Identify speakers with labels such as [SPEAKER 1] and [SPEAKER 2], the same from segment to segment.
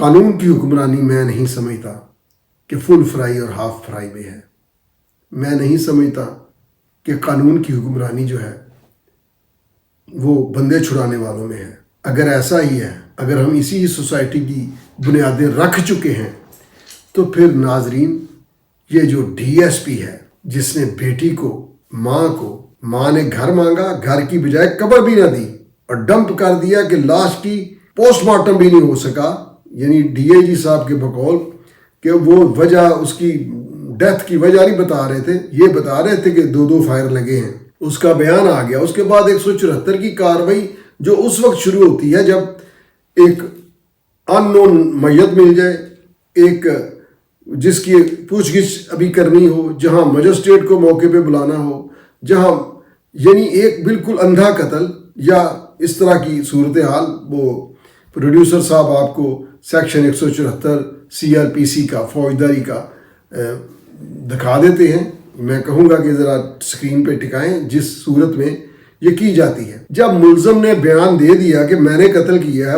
[SPEAKER 1] قانون کی حکمرانی میں نہیں سمجھتا کہ فل فرائی اور ہاف فرائی میں ہے. میں نہیں سمجھتا کہ قانون کی حکمرانی جو ہے وہ بندے چھڑانے والوں میں ہے. اگر ایسا ہی ہے، اگر ہم اسی سوسائٹی کی بنیادیں رکھ چکے ہیں، تو پھر ناظرین یہ جو ڈی ایس پی ہے جس نے بیٹی کو ماں نے گھر مانگا، گھر کی بجائے قبر بھی نہ دی اور ڈمپ کر دیا کہ لاش کی پوسٹ مارٹم بھی نہیں ہو سکا. یعنی ڈی اے جی صاحب کے بقول کہ وہ وجہ، اس کی ڈیتھ کی وجہ نہیں بتا رہے تھے، یہ بتا رہے تھے کہ 2 فائر لگے ہیں. اس کا بیان آ گیا. اس کے بعد 174 کی کارروائی جو اس وقت شروع ہوتی ہے جب ایک ان نون میت مل جائے، ایک جس کی پوچھ گچھ ابھی کرنی ہو، جہاں مجسٹریٹ کو موقع پہ بلانا ہو، جہاں یعنی ایک بالکل اندھا قتل یا اس طرح کی صورتحال. وہ پروڈیوسر صاحب آپ کو سیکشن 174 CRPC کا، فوجداری کا دکھا دیتے ہیں. میں کہوں گا کہ ذرا سکرین پہ ٹکائیں جس صورت میں یہ کی جاتی ہے. جب ملزم نے بیان دے دیا کہ میں نے قتل کیا ہے،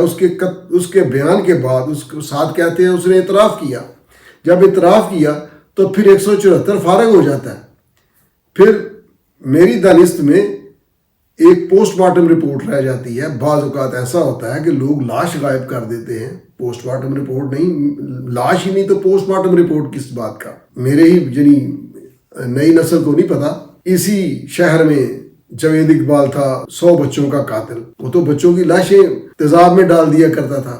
[SPEAKER 1] اس کے بیان کے بعد اس کے ساتھ کہتے ہیں اس نے اعتراف کیا. جب اعتراف کیا تو پھر 174 فارغ ہو جاتا ہے. پھر میری دانست میں ایک پوسٹ مارٹم رپورٹ رہ جاتی ہے. بعض اوقات ایسا ہوتا ہے کہ لوگ لاش غائب کر دیتے ہیں، پوسٹ مارٹم رپورٹ نہیں، لاش ہی نہیں تو پوسٹ مارٹم رپورٹ کس بات کا. میرے ہی یعنی نئی نسل کو نہیں پتا، اسی شہر میں جاوید اقبال تھا 100 بچوں کا قاتل. وہ تو بچوں کی لاشیں تیزاب میں ڈال دیا کرتا تھا.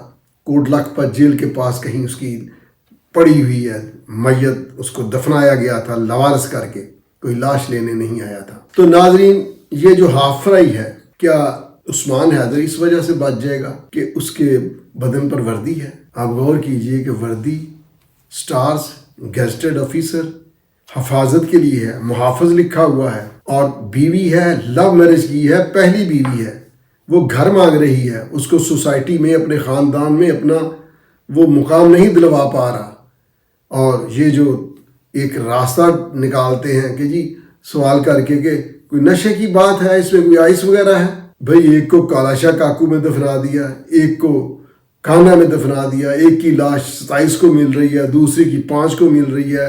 [SPEAKER 1] کوٹ لکھپت جیل کے پاس کہیں اس کی پڑی ہوئی ہے میت، اس کو دفنایا گیا تھا لاوارث کر کے، کوئی لاش لینے نہیں آیا تھا. تو ناظرین یہ جو ہاف فرائی ہے، کیا عثمان حیدر اس وجہ سے بچ جائے گا کہ اس کے بدن پر وردی ہے؟ آپ غور کیجئے کہ وردی سٹارز گیزٹڈ آفیسر حفاظت کے لیے ہے، محافظ لکھا ہوا ہے، اور بیوی ہے، لو میرج کی ہے، پہلی بیوی ہے، وہ گھر مانگ رہی ہے، اس کو سوسائٹی میں اپنے خاندان میں اپنا وہ مقام نہیں دلوا پا رہا. اور یہ جو ایک راستہ نکالتے ہیں کہ جی سوال کر کے کہ کوئی نشے کی بات ہے، اس میں کوئی آئس وغیرہ ہے. بھئی ایک کو کالاشا کاکو میں دفنا دیا، ایک کو کانا میں دفنا دیا، ایک کی لاش 27 کو مل رہی ہے، دوسری کی 5 کو مل رہی ہے.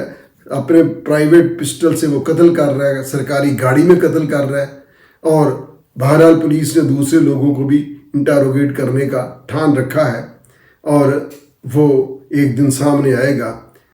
[SPEAKER 1] اپنے پرائیویٹ پسٹل سے وہ قتل کر رہا ہے، سرکاری گاڑی میں قتل کر رہا ہے. اور بہرحال پولیس نے دوسرے لوگوں کو بھی انٹاروگیٹ کرنے کا ٹھان رکھا ہے، اور وہ ایک دن سامنے آئے گا.